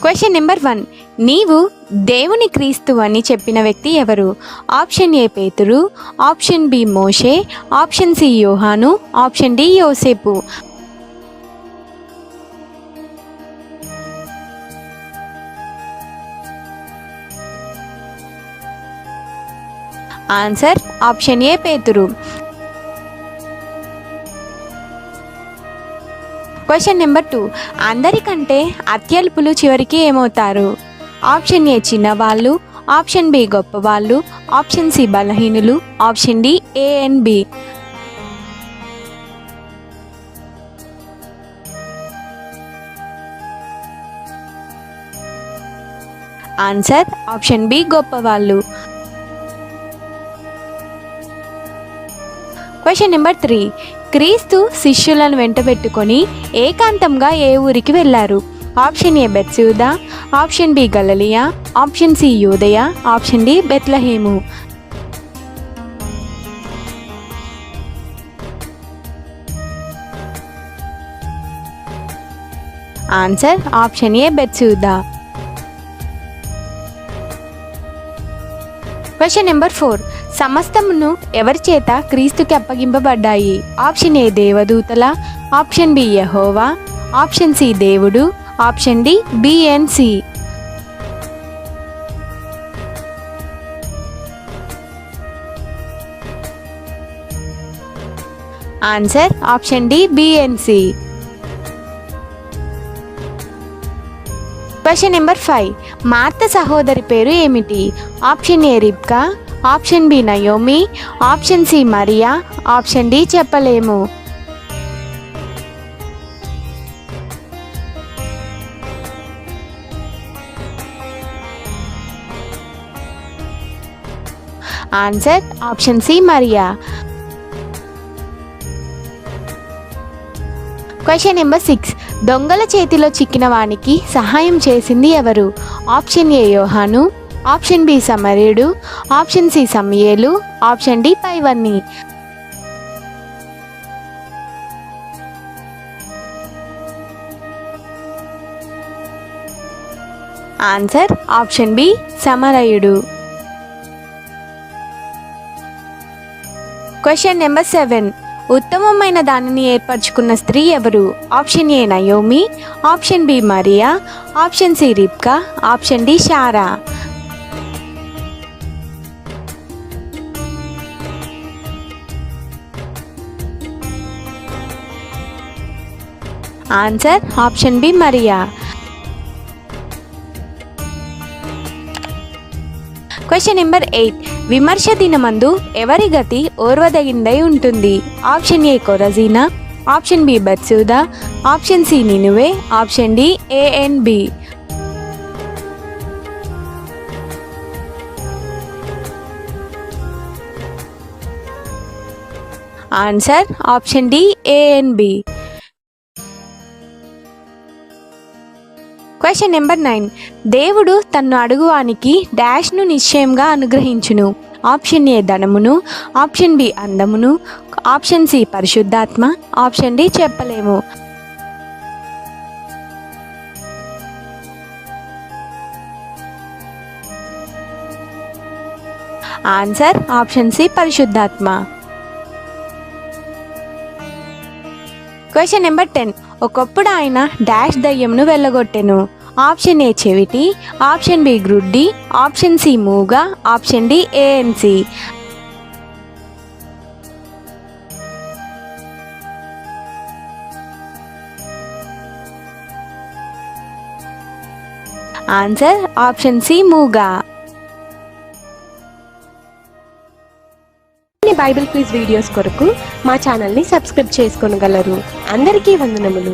Question number 1. నీవు దేవుని క్రీస్తు అని చెప్పిన వ్యక్తి ఎవరు? ఆప్షన్ ఏ పేతురు, ఆప్షన్ బి మోషే, ఆప్షన్ సి యోహాను, ఆప్షన్ డి యోసేపు. ఆన్సర్ ఆప్షన్ ఏ పేతురు. Question number 2. అందరికంటే అత్యల్పులు చివరికి ఏమవుతారు? ఆప్షన్ ఏ చిన్నవాళ్ళు, ఆప్షన్ బి గొప్పవాళ్ళు, ఆప్షన్ సి బలహీనులు, option D A and B. Answer option B గొప్పవాళ్ళు. Question number 3. క్రీస్తు శిష్యులను వెంటబెట్టుకొని ఏకాంతంగా ఏ ఊరికి వెళ్ళారు? ఆప్షన్ ఏ బెత్సూదా, ఆప్షన్ బి గలిలయ, ఆప్షన్ సి యూదయ, ఆప్షన్ డి బెత్లెహేము. ఆన్సర్ ఆప్షన్ ఏ బెత్సూదా. Question number 4. సమస్తమును ఎవరి చేత క్రీస్తుకి అప్పగింపబడ్డాయి? ఆప్షన్ ఏ దేవదూతల, ఆప్షన్ బి యెహోవా, ఆప్షన్ సి దేవుడు, option D B and C. Answer option D B and C. Question number 5. మార్త సహోదరి పేరు ఏమిటి? ఆప్షన్ ఏ రిబ్కా, ఆప్షన్ బి నయోమి, ఆప్షన్ సి మరియా, ఆప్షన్ డి చెప్పలేము. ఆన్సర్ ఆప్షన్ సి మరియా. Question number 6. దొంగల చేతిలో చిక్కిన వానికి సహాయం చేసింది ఎవరు? ఆప్షన్ ఏ యోహాను, ఆప్షన్ బి సమరీయుడు, ఆప్షన్ సి సమూయేలు, ఆప్షన్ డి పైవన్నీ. ఆన్సర్ ఆప్షన్ బి సమరయుడు. Question number 7. ఉత్తమమైన దానిని ఏర్పరచుకున్న స్త్రీ ఎవరు? ఆప్షన్ ఏ నయోమి, ఆప్షన్ బి మరియా, ఆప్షన్ సి రిబ్కా, ఆప్షన్ డి శారా. ఆన్సర్ ఆప్షన్ బి మరియా. Question number 8. విమర్శ దినమందు ఎవరి గతి ఓర్వదగిందై ఉంటుంది? ఆప్షన్ ఏ కొరజీనా, ఆప్షన్ బి బెత్సూదా, ఆప్షన్ సి నినువే, option D A and B. Answer option D A and B. Question number 9. దేవుడు తన్ను అడుగువానికి డాష్ను నిశ్చయంగా అనుగ్రహించును. ఆప్షన్ ఏ ధనమును, ఆప్షన్ బి అందమును, ఆప్షన్ సి పరిశుద్ధాత్మ, ఆప్షన్ డి చెప్పలేము. ఆన్సర్ ఆప్షన్ సి పరిశుద్ధాత్మ. Question number 10. ఒకప్పుడు ఆయన డాష్ దయ్యంను వెళ్ళగొట్టెను. ఆప్షన్ ఏ చెవిటి, ఆప్షన్ బి గ్రుడ్డి, ఆప్షన్ సి మూగ, option D A and C. Answer option C మూగ. బైబిల్ క్విజ్ వీడియోస్ కొరకు మా ఛానల్ని సబ్స్క్రైబ్ చేసుకోగలరు. అందరికీ వందనములు.